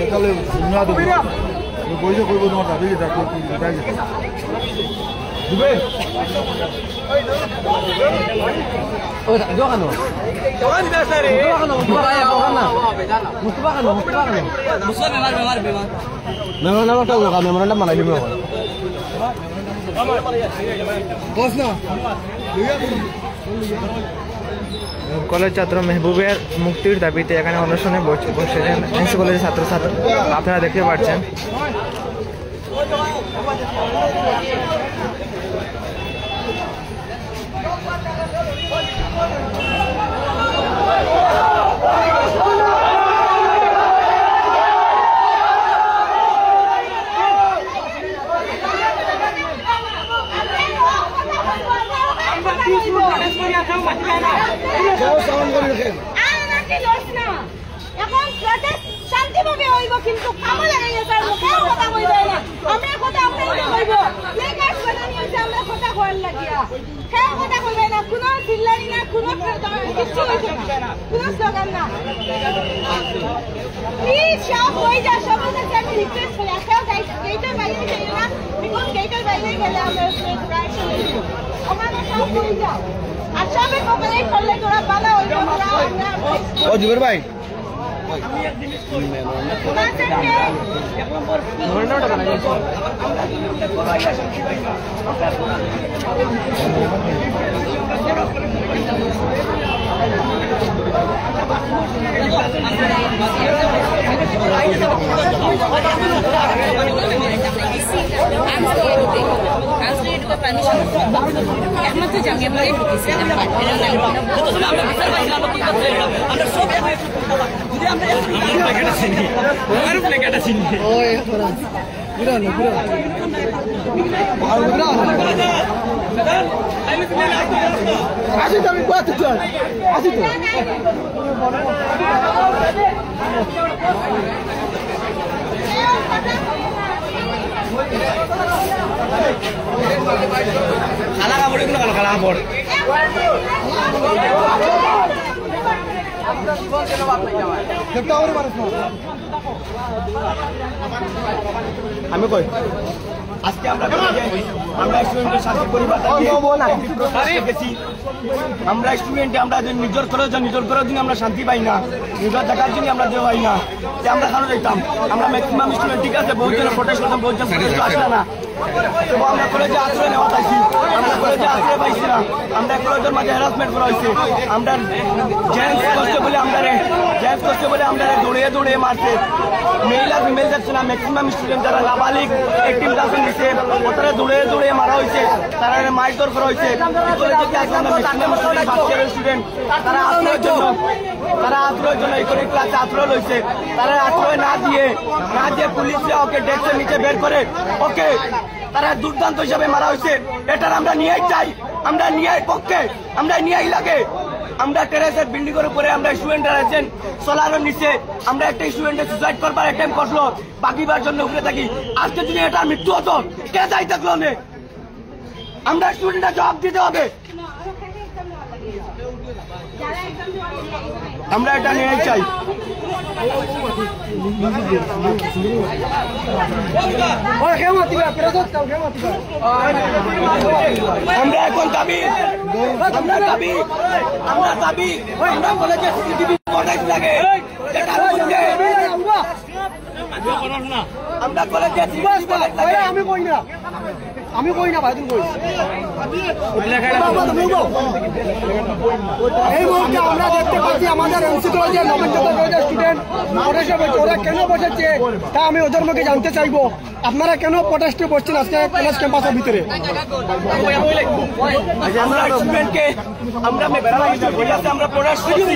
সকালে না দেবো পয়সা করবো তোমার দাবি দুবে দোকানো মেমোরান্ডাম বানাই দিব কলেজ ছাত্র মেহবুবের মুক্তির দাবিতে এখানে অনশনে বসেছেন এনসি কলেজের ছাত্রছাত্রী আপনারা দেখতে পাচ্ছেন। এখন শান্তিভাবে হইব কিন্তু কামো লাগাইয়া স্যার মুখেও কথা কইবে না আমরা কথা আপনাকে কইব এই কাজ বানানি হইছে আমরা কথা কইল লাগিয়া কেউ কথা কইবে না কোনো চিল্লানি না কোনো কিছু হইছে না কোনো স্লোগান না প্লিজ সব হই যা সবার কাছে আমি রিকোয়েস্ট করি কেউ গেটের বাইরে যাই না বিকজ গেটের বাইরে গেলে আমরা রাইট আমাদের সব হই যাও আর সবে কোপারেট করলে তোরা ভালো হইব ও জুবের ভাই একমাত্র জামিয়া মনে ঢুকেছে খালা কাপড় এগুলো খালা কাপড় আমি কই আজকে আমরা স্টুডেন্টের শান্তি পরিবার আমরা স্টুডেন্টে আমরা নিজের করার জন্য আমরা শান্তি পাই না, নিজের দেখার জন্য আমরা দেওয়া পাই না। আমরা কেন দেখতাম আমরা ম্যাক্সিমাম স্টুডেন্ট ঠিক আছে বহুজন প্রোটেস্ট করতাম, বহুজন প্রোটেস্ট আসে না। আমরা কলেজে আশ্রয় নেওয়া পাইছি, আমরা কলেজে আশ্রয় পাইছি না, আমরা কলেজের মাঝে হ্যারাসমেন্ট করা হয়েছে। আমরা জেন্টস করছে বলে আমরা দৌড়িয়ে দৌড়িয়ে মারছে। মেল আর ফিমেল যাচ্ছে না, ম্যাক্সিমাম স্টুডেন্ট যারা নাবালিক 18 ক্লাসে নিচ্ছে ওরা দৌড়িয়ে দৌড়িয়ে মারা হয়েছে, তারা মারধর করা হয়েছে। স্টুডেন্ট তারা আশ্রয়ের জন্য এই করে ক্লাসে আশ্রয় লইছে, তারা আশ্রয় না দিয়ে পুলিশে ওকে ডেস্কের নিচে বের করে ওকে তারা দুর্দান্ত হিসাবে মারা হয়েছে। এটার আমরা নিয়েই চাই, আমরা নিয়ে পক্ষে, আমরা নিয়েই লাগে। আমরা টেরেসের বিল্ডিং এর উপরে আমরা স্টুডেন্টরা আছেন সোলারের নিচে, আমরা একটা স্টুডেন্টের সুসাইড করবার অ্যাটেম্প করলো, বাকিবার জন্য উপরে থাকি। আজকে যদি এটার মৃত্যু হতো কে দায়ী থাকলো না? আমরা স্টুডেন্টরা জবাব দিতে হবে, আমরা এটা নিয়ে চাই। আমরা এখন দাবি আমরা কলেজে সিসিটিভি ফুটেজ লাগে, আমরা কলেজে আমি কই না ভাই, তুমি কই এই মুহূর্তে আমরা দেখতে পাচ্ছি আমাদের এমসি কলেজের নবীন কলেজের স্টুডেন্ট ওরা কেন বসেছে তা আমি ওদের মুখে জানতে চাইবো। আপনারা কেন প্রোটেস্টে বসছেন আজকে কলেজ ক্যাম্পাসের ভিতরে? আমরা স্টুডেন্টকে আমরা প্রোটেস্ট করছি।